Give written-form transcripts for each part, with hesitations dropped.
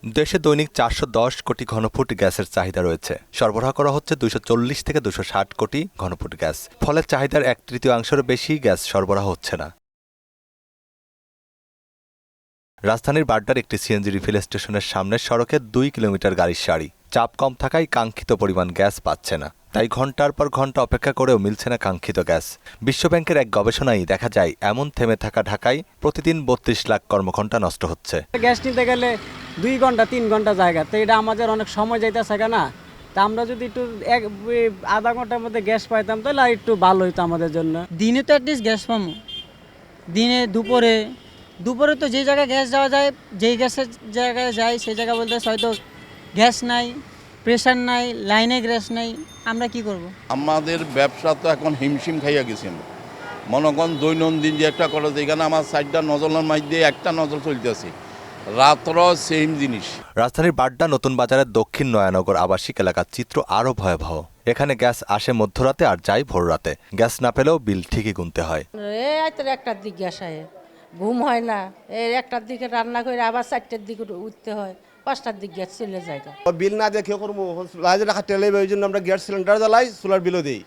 দেশে দৈনিক ৪১০ কোটি ঘনফুট গ্যাসের চাহিদা রয়েছে। সরবরাহ করা হচ্ছে ২৪০ থেকে ২৬০ কোটি ঘনফুট গ্যাস। ফলে চাহিদার ১/৩ বেশি গ্যাস সরবরাহ হচ্ছে না। রাজধানীর বাড্ডার একটি সিএনজি রিফিল স্টেশনের সামনের সড়কে ২ কিলোমিটার গাড়ির সারি। চাপ কম থাকায় কাঙ্ক্ষিত পরিমাণ গ্যাস পাচ্ছে না, তাই ঘন্টার পর ঘন্টা অপেক্ষা করেও মিলছে না কাঙ্ক্ষিত গ্যাস। বিশ্বব্যাংকের এক গবেষণায় দেখা যায়, এমন থেমে থাকা ঢাকায় প্রতিদিন ৩২ লাখ কর্মঘণ্টা নষ্ট হচ্ছে। গ্যাস নিতে গেলে 2 ঘন্টা 3 ঘন্টা জায়গা, তো এটা আমাদের অনেক সময় যাইতেছে না। তা আমরা যদি একটু আধা ঘন্টার মধ্যে গ্যাস পাইতাম তাহলে আর একটু ভালো হইতো আমাদের জন্য। দিনে তো অ্যাটলিস্ট গ্যাস পাবো, দিনে দুপুরে তো যে জায়গায় গ্যাস যাওয়া যায়, যেই গ্যাসের জায়গায় যাই সেই জায়গা বলতে হয়তো গ্যাস নাই, প্রেশার নাই, লাইনে গ্যাস নাই, আমরা কি করব? আমাদের ব্যবসা তো এখন হিমশিম খাইয়া গেছেন। মনে করেন দৈনন্দিন যে একটা করে এখানে আমার 4টা নজলের মধ্যে একটা নজল চলতেছে, রাত্র সেম জিনিস। রাজধানীর বাড্ডা নতুন বাজারের দক্ষিণ নয়ানগর আবাসিক এলাকার চিত্র আরও ভয়াবহ। এখানে গ্যাস আসে মধ্যরাতে আর যায় ভোর রাতে। গ্যাস না পেলেও বিল ঠিকই গুনতে হয়। একটার দিক গ্যাস আয়, ঘুম হয় না। এই একটার দিকে রান্না করে আবার 4টার দিকে উঠতে হয়, 5টার দিক গ্যাস চলে যায়। বিল না দেখে করবো লাইজে রাখা টেলে, ওই জন্য আমরা গ্যাস সিলিন্ডার জ্বালাই, সোলার বিলও দিই,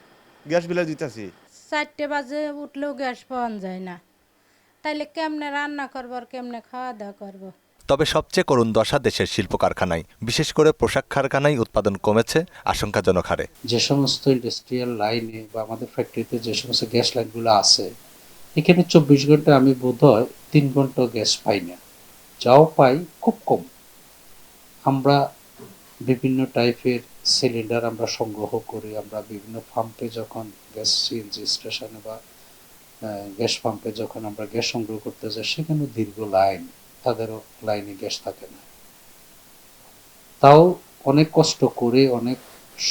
গ্যাস বিলও দিতেছি। 4টে বাজে উঠলেও গ্যাস পাওয়া যায় না, তাইলে কেমনে রান্না করবো আর কেমনে খাওয়া দাওয়া করবো। তবে সবচেয়ে করুণ দশা দেশের শিল্প কারখানায়, বিশেষ করে পোশাক কারখানায় উৎপাদন কমেছে আশঙ্কাজনক হারে। যে সমস্ত ইন্ডাস্ট্রিয়াল লাইনে বা আমাদের ফ্যাক্টরিতে যে সমস্ত গ্যাস লাইনগুলো আছে, এখানে 24 ঘন্টা আমি বোধহয় 3 ঘন্টা গ্যাস পাই না, যাও পাই খুব কম। আমরা বিভিন্ন টাইপের সিলিন্ডার আমরা সংগ্রহ করি, আমরা বিভিন্ন পাম্পে যখন গ্যাস সিএনজি স্টেশনে বা গ্যাস পাম্পে যখন আমরা গ্যাস সংগ্রহ করতে যাই, সেখানে দীর্ঘ লাইন, তাদেরও লাইনে গ্যাস থাকে না। তাও অনেক কষ্ট করে, অনেক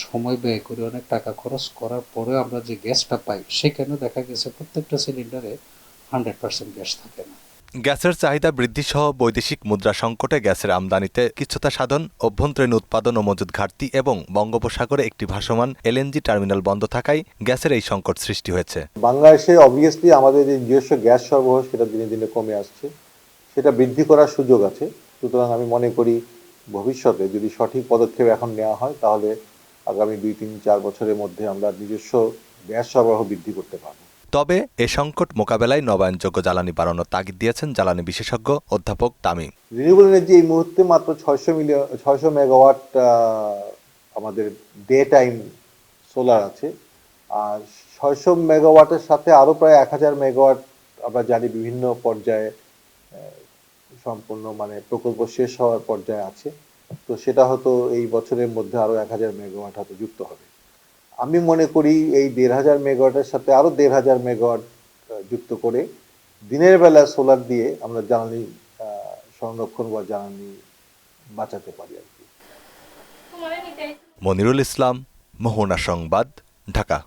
সময় ব্যয় করে, অনেক টাকা খরচ করার পরেও আমরা যে গ্যাসটা পাই, সেখানে দেখা গেছে প্রত্যেকটা সিলিন্ডারে 100% গ্যাস থাকে না। গ্যাসের চাহিদা বৃদ্ধি সহ বৈদেশিক মুদ্রা সংকটে গ্যাসের আমদানিতে কিছুটা সাধন, অভ্যন্তরীণ উৎপাদন ও মজুত ঘাটতি এবং বঙ্গোপসাগরে একটি ভাসমান এলএনজি টার্মিনাল বন্ধ থাকায় গ্যাসের এই সংকট সৃষ্টি হয়েছে। বাংলাদেশে অবভিয়াসলি আমাদের যে নিজস্ব গ্যাস সরবরাহ সেটা দিনে দিনে কমে আসছে, সেটা বৃদ্ধি করার সুযোগ আছে। সুতরাং আমি মনে করি ভবিষ্যতে যদি সঠিক পদক্ষেপ এখন নেওয়া হয়, তাহলে আগামী 2-3-4 বছরের মধ্যে আমরা নিজস্ব গ্যাস সরবরাহ বৃদ্ধি করতে পারব। তবে এ সংকট মোকাবেলায় নবায়নযোগ্য জ্বালানি বাড়ানোর তাগিদ দিয়েছেন জ্বালানি বিশেষজ্ঞ অধ্যাপক তামিম। রিনিউয়েবল এনার্জি এই মুহূর্তে মাত্র 600 মেগাওয়াট আমাদের ডে টাইম সোলার আছে, আর 600 মেগাওয়াটের সাথে আরো প্রায় 1000 মেগাওয়াট আমরা জানি বিভিন্ন পর্যায়ে সম্পূর্ণ মানে প্রকল্প শেষ হওয়ার পর্যায়ে আছে। তো সেটা হয়তো এই বছরের মধ্যে আরো 1000 মেগাওয়াট হয়তো যুক্ত হবে। আমি মনে করি এই 1500 মেগাওয়াটের সাথে আরো 1500 মেগাওয়াট যুক্ত করে দিনের বেলা সোলার দিয়ে আমরা জ্বালানি সংরক্ষণ বা জ্বালানি বাঁচাতে পারি আর কি। মনিরুল ইসলাম, মোহনা সংবাদ, ঢাকা।